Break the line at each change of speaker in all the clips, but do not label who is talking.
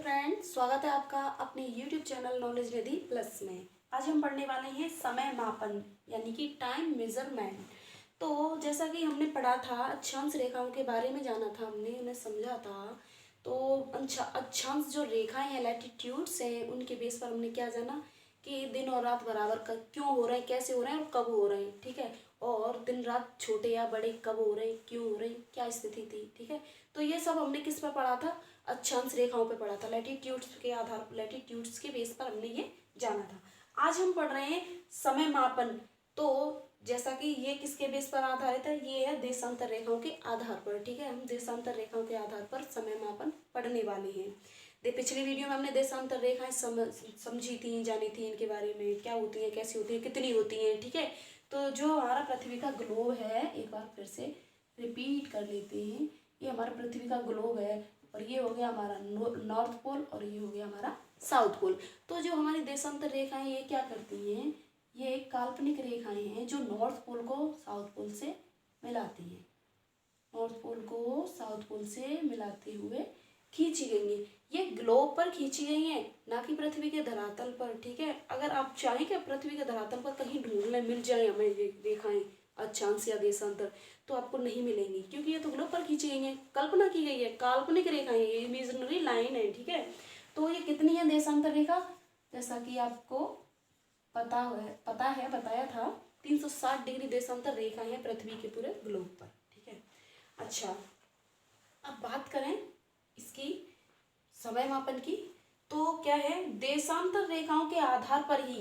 Friends, स्वागत है आपका अपने YouTube चैनल नॉलेज निधि प्लस में। आज हम पढ़ने वाले हैं समय मापन यानी कि टाइम मेजरमेंट। तो जैसा कि हमने पढ़ा था, अक्षांश रेखाओं के बारे में जाना था, हमने उन्हें समझा था। तो अक्षांश जो रेखाएं हैं, लैटिट्यूड्स हैं, उनके बेस पर हमने क्या जाना कि दिन और रात बराबर क्यों हो रहे हैं, कैसे हो रहे हैं और कब हो रहे हैं। ठीक है, और दिन रात छोटे या बड़े कब हो रहे हैं, क्यों हो रहे हैं, क्या स्थिति थी। ठीक है, तो ये सब हमने किस पर पढ़ा था? अक्षांश रेखाओं पे पढ़ा था। लैटिट्यूड्स के बेस पर हमने ये जाना था। आज हम पढ़ रहे हैं समय मापन। तो जैसा कि ये किसके बेस पर आधारित है? ये है देशांतर रेखाओं के आधार पर। ठीक है, हम देशांतर रेखाओं के आधार पर समय मापन पढ़ने वाले हैं। पिछली वीडियो में हमने देशांतर रेखाएं समझी थी, जानी थी, इनके बारे में क्या होती है, कैसी होती है, कितनी होती हैं। ठीक है, तो जो हमारा पृथ्वी का ग्लोब है, एक बार फिर से रिपीट कर लेते हैं। ये हमारा पृथ्वी का ग्लोब है और ये हो गया हमारा नॉर्थ पोल और ये हो गया हमारा साउथ पोल। तो जो हमारी देशांतर रेखाएं ये क्या करती हैं? ये एक काल्पनिक रेखाएं हैं जो नॉर्थ पोल को साउथ पोल से मिलाती हैं। नॉर्थ पोल को साउथ पोल से मिलाते हुए खींची गई हैं। ये ग्लोब पर खींची गई हैं, ना कि पृथ्वी के धरातल पर। ठीक है, अगर आप चाहें कि पृथ्वी के धरातल पर कहीं ढूंढने मिल जाए हमें ये रेखाएं, अक्षांश या देशांतर, तो आपको नहीं मिलेंगी, क्योंकि ये तो ग्लोब पर खींची गई हैं, कल्पना की गई है, काल्पनिक रेखाएं, ये इमेजिनरी लाइन है। ठीक है, तो ये कितनी है देशांतर रेखा? जैसा कि आपको पता है बताया था, 360 डिग्री देशांतर रेखाएं हैं पृथ्वी के पूरे ग्लोब पर। ठीक है, अच्छा, अब बात करें इसकी समय मापन की, तो क्या है, देशांतर रेखाओं के आधार पर ही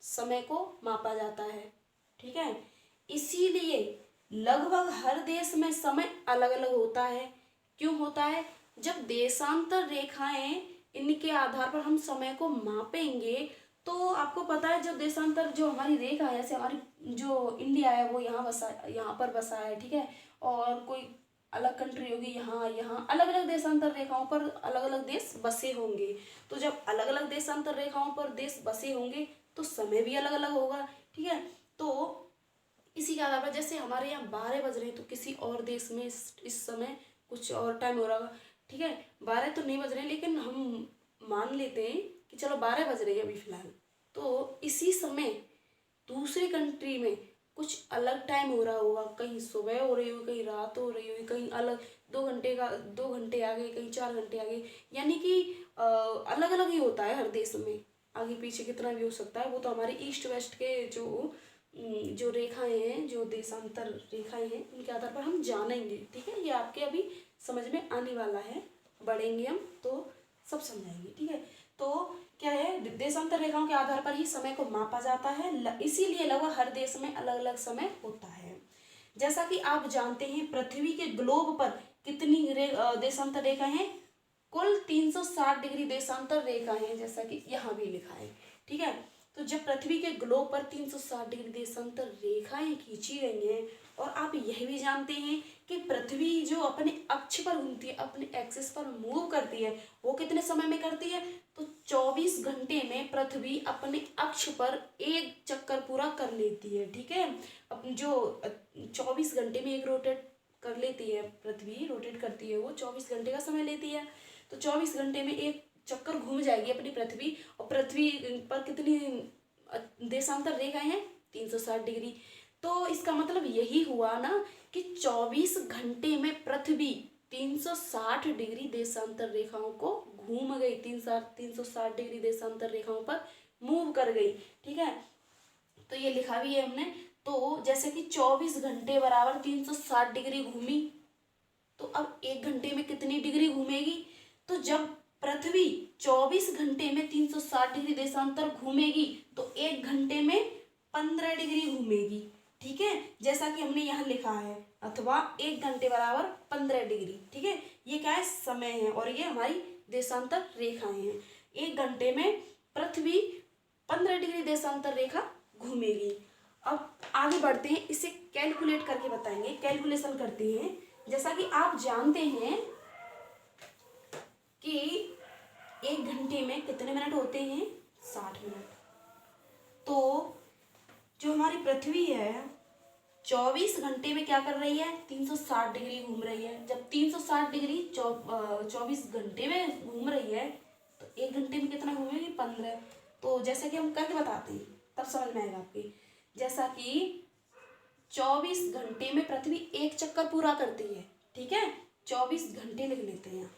समय को मापा जाता है। ठीक है, इसीलिए लगभग हर देश में समय अलग अलग होता है। क्यों होता है? जब देशांतर रेखाएं, इनके आधार पर हम समय को मापेंगे, तो आपको पता है जो देशांतर, जो हमारी रेखा है, जैसे हमारी जो इंडिया है वो यहाँ पर बसा है। ठीक है, और कोई अलग कंट्री होगी यहाँ अलग अलग देशांतर रेखाओं पर अलग अलग देश बसे होंगे। तो जब अलग अलग देशांतर रेखाओं पर देश बसे होंगे तो समय भी अलग अलग होगा। ठीक है, तो इसी के आधार पर जैसे हमारे यहाँ 12 बज रहे हैं तो किसी और देश में इस समय कुछ और टाइम हो रहा होगा। ठीक है, 12 तो नहीं बज रहे हैं, लेकिन हम मान लेते हैं कि चलो 12 बज रहे हैं अभी फिलहाल। तो इसी समय दूसरी कंट्री में कुछ अलग टाइम हो रहा होगा, कहीं सुबह हो रही होगी, कहीं रात हो रही होगी, कहीं अलग 2 घंटे आगे, कहीं 4 घंटे आगे, यानी कि अलग अलग ही होता है हर देश में। आगे पीछे कितना भी हो सकता है, वो तो हमारे ईस्ट वेस्ट के जो रेखाएं हैं, जो देशांतर रेखाएं हैं, उनके आधार पर हम जानेंगे। ठीक है, ये आपके अभी समझ में आने वाला है, बढ़ेंगे हम तो सब समझाएंगे। ठीक है, तो क्या है, देशांतर रेखाओं के आधार पर ही समय को मापा जाता है, इसीलिए लगभग हर देश में अलग अलग समय होता है। जैसा कि आप जानते हैं, पृथ्वी के ग्लोब पर कितनी देशांतर रेखाएं हैं? कुल 360 डिग्री देशांतर रेखाएं हैं, जैसा कि यहाँ भी लिखा है। ठीक है, तो जब पृथ्वी के ग्लोब पर 360 डिग्री देशांतर रेखाएं खींची गई हैं, और आप यह भी जानते हैं कि पृथ्वी जो अपने अक्ष पर घूमती है, अपने एक्सिस पर मूव करती है, वो कितने समय में करती है? तो 24 घंटे में पृथ्वी अपने अक्ष पर एक चक्कर पूरा कर लेती है। ठीक है, अपनी जो 24 घंटे में एक रोटेट कर लेती है, पृथ्वी रोटेट करती है, वो 24 घंटे का समय लेती है। तो 24 घंटे में एक चक्कर घूम जाएगी अपनी पृथ्वी, और पृथ्वी पर कितनी देशांतर रेखाएं हैं? 360 डिग्री। तो इसका मतलब यही हुआ ना कि 24 घंटे में पृथ्वी 360 डिग्री देशांतर रेखाओं को घूम गई, 360 डिग्री देशांतर रेखाओं पर मूव कर गई। ठीक है, तो ये लिखा भी है हमने। तो जैसे कि 24 घंटे बराबर 360 डिग्री घूमी, तो अब 1 घंटे में कितनी डिग्री घूमेगी? तो जब पृथ्वी 24 घंटे में 360 डिग्री देशांतर घूमेगी तो 1 घंटे में 15 डिग्री घूमेगी। ठीक है, जैसा कि हमने यहाँ लिखा है, अथवा 1 घंटे बराबर 15 डिग्री। ठीक है, ये क्या है? समय है, और ये हमारी देशांतर रेखाएं हैं। 1 घंटे में पृथ्वी 15 डिग्री देशांतर रेखा घूमेगी। अब आगे बढ़ते हैं, इसे कैलकुलेट करके बताएंगे, कैलकुलेशन करते हैं। जैसा कि आप जानते हैं कि 1 घंटे में कितने मिनट होते हैं? 60 मिनट। तो जो हमारी पृथ्वी है 24 घंटे में क्या कर रही है? 360 डिग्री घूम रही है। जब 360 डिग्री 24 घंटे में घूम रही है तो 1 घंटे में कितना घूमेगी, 15। तो जैसे कि हम करके बताते हैं तब समझ में आएगा आपकी। जैसा कि 24 घंटे में पृथ्वी एक चक्कर पूरा करती है, ठीक है। 24 घंटे लिख लेते हैं।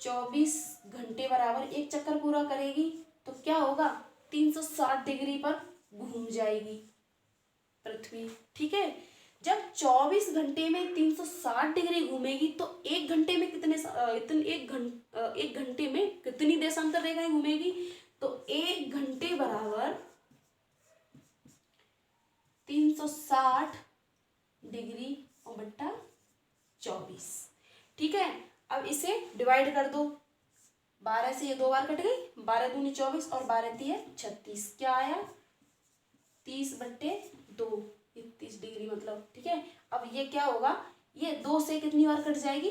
24 घंटे बराबर एक चक्कर पूरा करेगी तो क्या होगा, 360 डिग्री पर घूम जाएगी पृथ्वी, ठीक है। जब 24 घंटे में 360 डिग्री घूमेगी तो 1 घंटे में एक घंटे में कितनी देशांतर रेखाएं घूमेगी, तो 1 घंटे बराबर 360 डिग्री और बट्टा 24, ठीक है। अब इसे डिवाइड कर दो, 12 से ये 2 बार कट गई, 12 दूनी 24 और 12 तिये 36, क्या आया 30/2, 30 डिग्री मतलब, ठीक है। अब ये क्या होगा, ये 2 से कितनी बार कट जाएगी,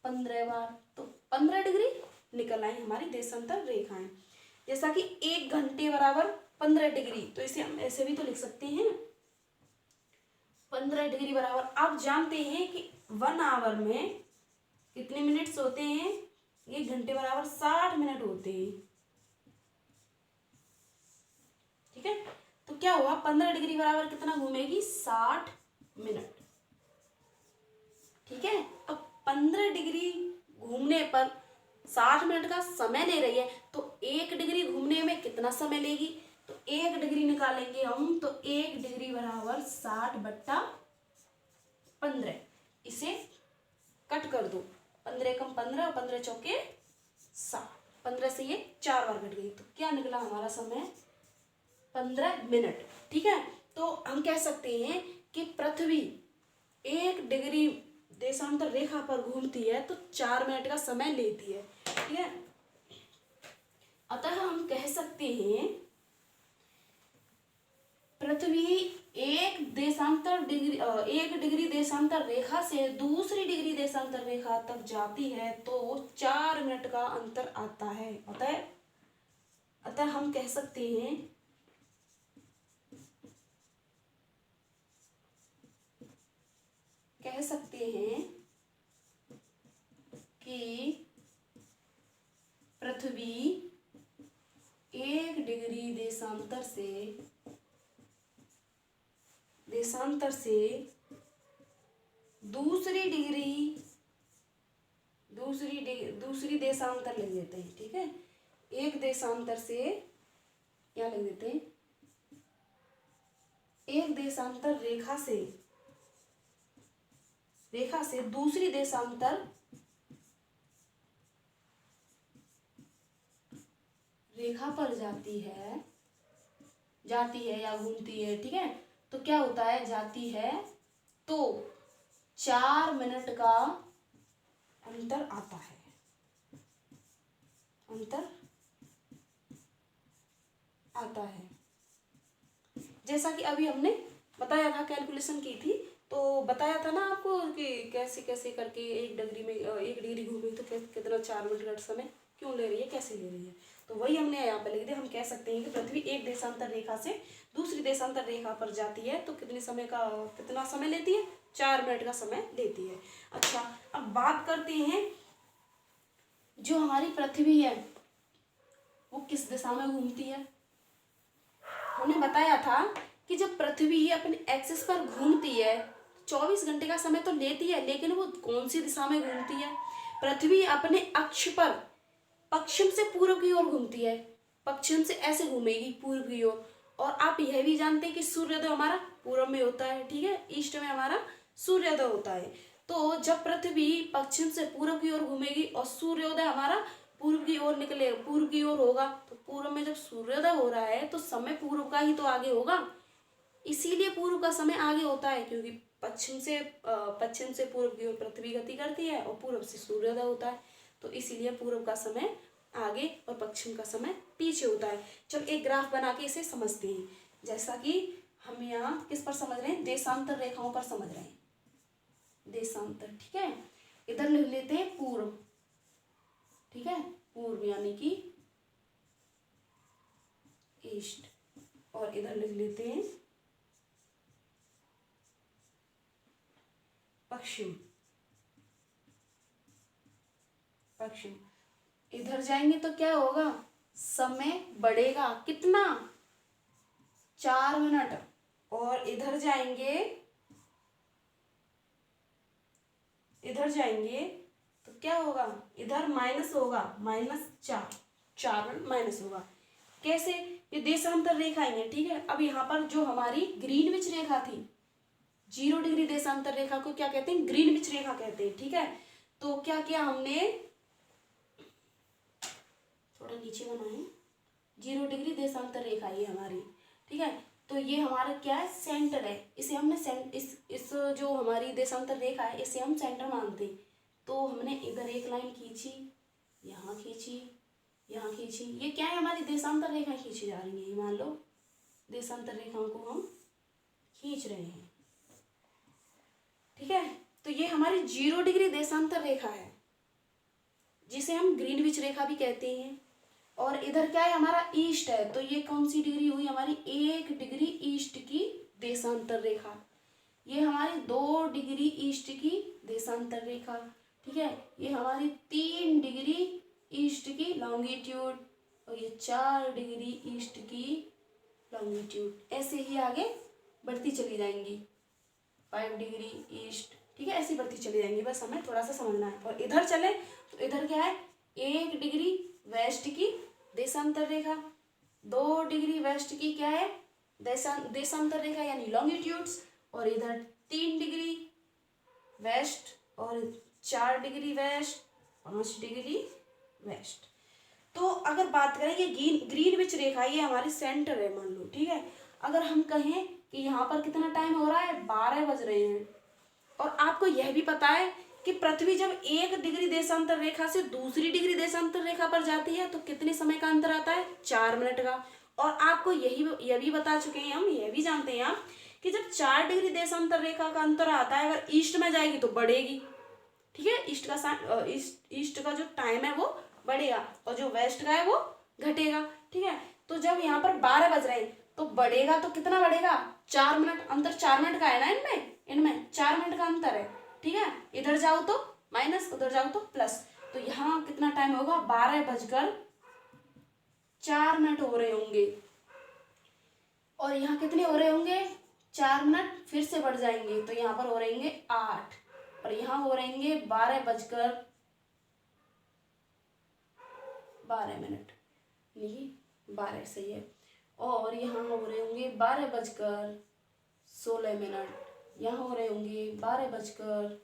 15 बार, तो 15 डिग्री निकल आई हमारी देशांतर रेखाएं। जैसा कि 1 घंटे बराबर 15 डिग्री, तो इसे हम ऐसे भी तो लिख सकते हैं, 15 डिग्री बराबर, आप जानते हैं कि 1 आवर में कितने मिनट्स होते हैं, 1 घंटे बराबर 60 मिनट होते हैं, ठीक है। तो क्या हुआ, 15 डिग्री बराबर कितना घूमेगी, 60 मिनट, ठीक है। अब 15 डिग्री घूमने पर 60 मिनट का समय ले रही है, तो 1 डिग्री घूमने में कितना समय लेगी, तो 1 डिग्री निकालेंगे हम, तो 1 डिग्री बराबर 60/15, इसे कट कर दो, 15 कम 15 और 15 चौके 60, 15 से ये 4 बार कट गई, तो क्या निकला हमारा समय, 15 मिनट, ठीक है। तो हम कह सकते हैं कि पृथ्वी 1 डिग्री देशांतर रेखा पर घूमती है तो 4 मिनट का समय लेती है, ठीक है। अतः हम कह सकते हैं पृथ्वी 1 डिग्री देशांतर रेखा से दूसरी डिग्री देशांतर रेखा तक जाती है तो 4 मिनट का अंतर आता है। अतः हम कह सकते हैं कि पृथ्वी 1 डिग्री देशांतर से दूसरी देशांतर लिख देते हैं, ठीक है। एक देशांतर से क्या लिख देते हैं, एक देशांतर रेखा से दूसरी देशांतर रेखा पर जाती है या घूमती है, ठीक है। तो क्या होता है, जाती है तो 4 मिनट का अंतर आता है, जैसा कि अभी हमने बताया था, कैलकुलेशन की थी, तो बताया था ना आपको कि कैसे कैसे करके 1 डिग्री घूमी तो कितना 4 मिनट का समय क्यों ले रही है, कैसे ले रही है, तो वही हमने यहाँ पे लिख दिया। हम कह सकते हैं कि पृथ्वी 1 देशांतर रेखा से दूसरी देशांतर रेखा पर जाती है तो कितना समय लेती है, 4 मिनट का समय लेती है। अच्छा, अब बात करते हैं जो हमारी पृथ्वी है वो किस दिशा में घूमती है। हमने बताया था कि जब पृथ्वी अपने एक्सिस पर घूमती है 24 घंटे का समय तो लेती है, लेकिन वो कौन सी दिशा में घूमती है, पृथ्वी अपने अक्ष पर पश्चिम से पूर्व की ओर घूमती है, पश्चिम से ऐसे घूमेगी पूर्व की ओर। और आप यह भी जानते हैं कि सूर्योदय हमारा पूर्व में होता है, ठीक है, ईस्ट में हमारा सूर्योदय होता है। तो जब पृथ्वी पश्चिम से पूर्व की ओर घूमेगी और सूर्योदय हमारा पूर्व की ओर होगा, तो पूर्व में जब सूर्योदय हो रहा है तो समय पूर्व का ही तो आगे होगा, इसीलिए पूर्व का समय आगे होता है, क्योंकि पश्चिम से पूर्व की ओर पृथ्वी गति करती है और पूर्व से सूर्योदय होता है, तो इसीलिए पूर्व का समय आगे और पश्चिम का समय पीछे होता है। चल एक ग्राफ बना के इसे समझते हैं, जैसा कि हम यहाँ किस पर समझ रहे हैं, देशांतर रेखाओं पर समझ रहे हैं, देशांतर, ठीक है। इधर लिख लेते हैं पूर्व, ठीक है, पूर्व यानी कि ईस्ट, और इधर लिख लेते हैं पश्चिम। इधर जाएंगे तो क्या होगा, समय बढ़ेगा कितना, 4 मिनट। और इधर जाएंगे तो क्या होगा, इधर माइनस होगा, -4 मिनट माइनस होगा। कैसे, ये देशांतर रेखाएं हैं, ठीक है। अब यहाँ पर जो हमारी ग्रीनविच रेखा थी, 0 डिग्री देशांतर रेखा को क्या कहते हैं, ग्रीनविच रेखा कहते हैं, ठीक है। तो क्या किया हमने, थोड़ा नीचे बनाए, 0 डिग्री देशांतर रेखा ये हमारी, ठीक है। तो ये हमारा क्या है, सेंटर है। इसे हमने इस जो हमारी देशांतर रेखा है इसे हम सेंटर मानते हैं। तो हमने इधर एक लाइन खींची, यहाँ खींची, यहाँ खींची, ये क्या है, हमारी देशांतर रेखा खींची जा रही है। मान लो देशांतर रेखाओं को हम खींच रहे हैं, ठीक है। तो ये हमारी 0 डिग्री देशांतर रेखा है, जिसे हम ग्रीनविच रेखा भी कहते हैं। और इधर क्या है, हमारा ईस्ट है, तो ये कौन सी डिग्री हुई हमारी, 1 डिग्री ईस्ट की देशांतर रेखा। ये हमारी 2 डिग्री ईस्ट की देशांतर रेखा, ठीक है। ये हमारी 3 डिग्री ईस्ट की लॉन्गिट्यूड, और ये 4 डिग्री ईस्ट की लॉन्गिट्यूड। ऐसे ही आगे बढ़ती चली जाएंगी, 5 डिग्री ईस्ट, ठीक है, ऐसी बढ़ती चली जाएंगी। बस हमें थोड़ा सा समझना है। और इधर चले तो इधर क्या है, 1 डिग्री वेस्ट की देशांतर रेखा, 2 डिग्री वेस्ट की क्या है, देशांतर रेखा यानी लॉन्गिट्यूड्स। और इधर 3 डिग्री वेस्ट और 4 डिग्री वेस्ट, 5 डिग्री वेस्ट। तो अगर बात करें ये ग्रीनविच रेखा, ये हमारी सेंटर है मान लो, ठीक है। अगर हम कहें कि यहाँ पर कितना टाइम हो रहा है, 12 बज रहे हैं। और आपको यह भी पता है कि पृथ्वी जब 1 डिग्री देशांतर रेखा से दूसरी डिग्री देशांतर रेखा पर जाती है तो कितने समय का अंतर आता है, 4 मिनट का। और आपको यह भी बता चुके हैं, हम यह भी जानते हैं आप कि जब 4 डिग्री देशांतर रेखा का अंतर आता है, अगर ईस्ट में जाएगी तो बढ़ेगी, ठीक है। ईस्ट का जो टाइम है वो बढ़ेगा, और जो वेस्ट का है वो घटेगा, ठीक है। तो जब यहाँ पर 12 बज रहे हैं तो बढ़ेगा, तो कितना बढ़ेगा, 4 मिनट। अंतर 4 मिनट का है ना, इनमें 4 मिनट का अंतर है, ठीक है। इधर जाओ तो माइनस, उधर जाओ तो प्लस। तो यहाँ कितना टाइम होगा, 12:04 हो रहे होंगे। और यहाँ कितने हो रहे होंगे, 4 मिनट फिर से बढ़ जाएंगे, तो यहाँ पर हो रहेंगे 8, और यहाँ हो रहेंगे 12:12, नहीं 12 सही है। और यहाँ हो रहे होंगे 12:16, यहाँ हो रहे होंगे 12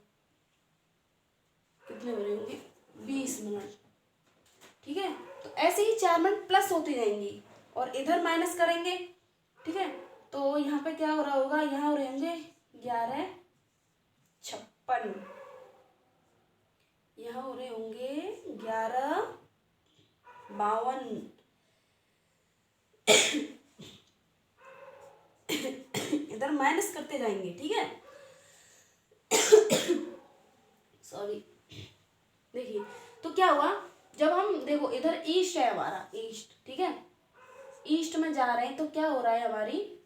कितने हो रहे होंगे, 20, ठीक है। तो ऐसे ही 4 मिनट प्लस होती जाएंगी, और इधर माइनस करेंगे, ठीक है। तो यहाँ पे क्या हो रहा होगा, यहाँ हो रहे होंगे 11:56, यहाँ हो रहे होंगे 11:52। इधर माइनस करते जाएंगे, ठीक है। सॉरी, देखिए तो क्या हुआ, जब हम देखो इधर ईस्ट है हमारा, ईस्ट, ठीक है, ईस्ट में जा रहे हैं तो क्या हो रहा है, हमारी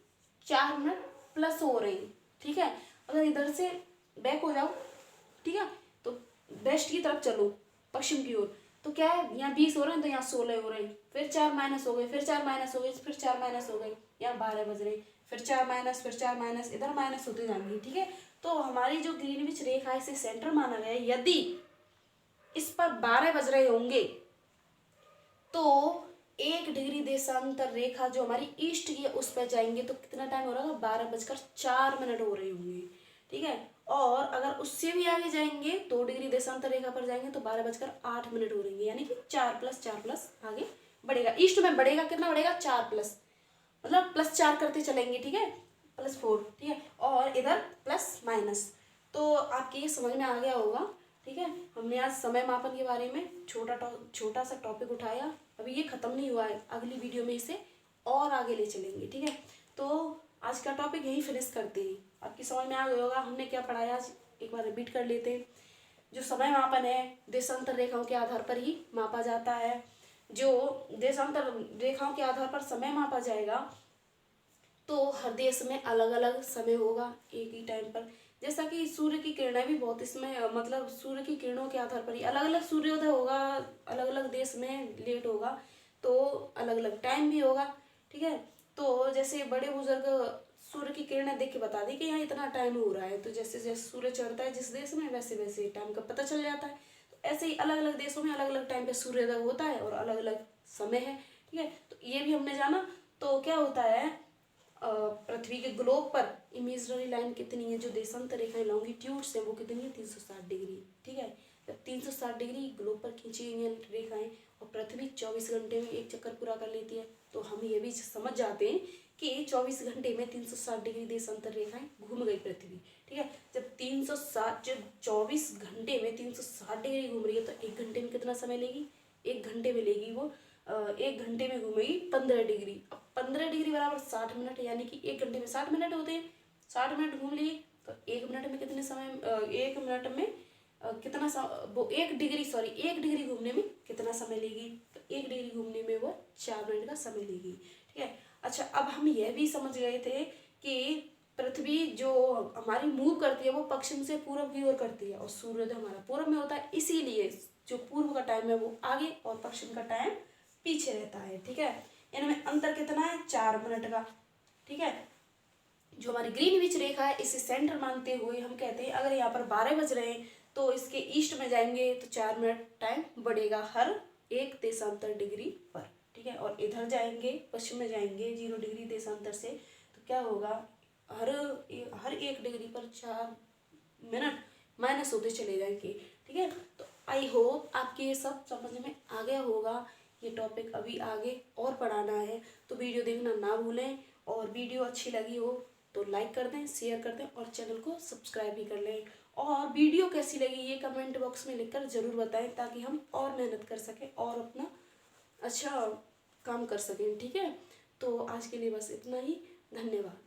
4 मिनट प्लस हो रही, ठीक है। अगर इधर से बैक हो जाओ, ठीक है, तो वेस्ट की तरफ चलो, पश्चिम की ओर, तो क्या है, यहाँ 20 हो रहे हैं तो यहाँ 16 हो रहे हैं, फिर 4 माइनस हो गए, फिर 4 माइनस हो गए, फिर 4 माइनस हो गए, यहाँ 12 बज रहे, फिर 4 माइनस, फिर 4 माइनस, इधर माइनस होते जाएंगे, ठीक है। तो हमारी जो ग्रीनविच रेखा है इसे सेंटर माना गया है। यदि इस पर 12 बज रहे होंगे तो 1 डिग्री देशांतर रेखा जो हमारी ईस्ट की है उस पर जाएंगे तो कितना टाइम हो रहा है, 12:04 हो रहे होंगे, ठीक है। और अगर उससे भी आगे जाएंगे, 2 डिग्री देशांतर रेखा पर जाएंगे तो 12:08 हो रही है, यानी कि 4+4+ आगे बढ़ेगा। ईस्ट में बढ़ेगा, कितना बढ़ेगा, 4+, मतलब +4 करते चलेंगे, ठीक है, +4, ठीक है। और इधर प्लस माइनस। तो आपके ये समझ में आ गया होगा, ठीक है। हमने आज समय मापन के बारे में छोटा सा टॉपिक उठाया। अभी ये ख़त्म नहीं हुआ है, अगली वीडियो में इसे और आगे ले चलेंगे, ठीक है। तो आज का टॉपिक यहीं फिनिश करते हैं। आपकी समझ में आ गया होगा हमने क्या पढ़ाया आज, एक बार रिपीट कर लेते हैं। जो समय मापन है देशांतर रेखाओं के आधार पर ही मापा जाता है। जो देशांतर रेखाओं के आधार पर समय मापा जाएगा तो हर देश में अलग अलग समय होगा एक ही टाइम पर। जैसा कि सूर्य की किरणें भी बहुत इसमें मतलब सूर्य की किरणों के आधार पर ही अलग अलग सूर्योदय होगा, अलग अलग देश में लेट होगा, तो अलग अलग टाइम भी होगा। ठीक है, तो जैसे बड़े बुजुर्ग सूर्य की किरणें देख के बता दी कि यहाँ इतना टाइम हो रहा है, तो जैसे जैसे सूर्य चढ़ता है जिस देश में, वैसे वैसे टाइम का पता चल जाता है। तो ऐसे ही अलग अलग देशों में अलग अलग टाइम पे सूर्योदय होता है और अलग अलग समय है। ठीक है, तो ये भी हमने जाना। तो क्या होता है, पृथ्वी के ग्लोब पर इमेजिनरी लाइन कितनी है, जो देशांतर रेखाएं लॉन्गिट्यूड्स हैं वो कितनी है, 360 डिग्री। ठीक है, जब 360 डिग्री ग्लोब पर खींची गई हैं रेखाएं और पृथ्वी 24 घंटे में एक चक्कर पूरा कर लेती है, तो हम ये भी समझ जाते हैं कि 24 घंटे में 360 डिग्री देशांतर रेखाएं घूम गई पृथ्वी। ठीक है, जब 24 घंटे में 360 डिग्री घूम रही है, तो 1 घंटे में कितना समय लेगी, 1 घंटे में लेगी वो 1 घंटे में घूमेगी 15 डिग्री। अब 15 डिग्री बराबर 60 मिनट, यानी कि 1 घंटे में 60 मिनट होते हैं। 60 मिनट घूम लिए तो 1 मिनट में कितने समय, 1 मिनट में कितना वो 1 डिग्री, सॉरी 1 डिग्री घूमने में कितना समय लेगी, तो 1 डिग्री घूमने में वो 4 मिनट का समय लेगी। ठीक है, अच्छा अब हम यह भी समझ गए थे कि पृथ्वी जो हमारी मूव करती है वो पश्चिम से पूर्व की ओर करती है और सूर्योदय हमारा पूर्व में होता है, इसीलिए जो पूर्व का टाइम है वो आगे और पश्चिम का टाइम पीछे रहता है। ठीक है, इनमें अंतर कितना है, 4 मिनट का। ठीक है, जो हमारी ग्रीनविच रेखा है इसे सेंटर मानते हुए हम कहते हैं अगर यहाँ पर 12 बज रहे हैं तो इसके ईस्ट में जाएंगे तो 4 मिनट टाइम बढ़ेगा हर एक देशांतर डिग्री पर। ठीक है, और इधर जाएंगे पश्चिम में जाएंगे 0 डिग्री देशांतर से, तो क्या होगा, हर हर 1 डिग्री पर 4 मिनट माइनस होते चले जाएंगे। ठीक है, तो आई होप आपके ये सब समझ में आ गया होगा। ये टॉपिक अभी आगे और पढ़ाना है, तो वीडियो देखना ना भूलें, और वीडियो अच्छी लगी हो तो लाइक कर दें, शेयर कर दें और चैनल को सब्सक्राइब भी कर लें। और वीडियो कैसी लगी ये कमेंट बॉक्स में लिखकर ज़रूर बताएं, ताकि हम और मेहनत कर सकें और अपना अच्छा काम कर सकें। ठीक है, तो आज के लिए बस इतना ही। धन्यवाद।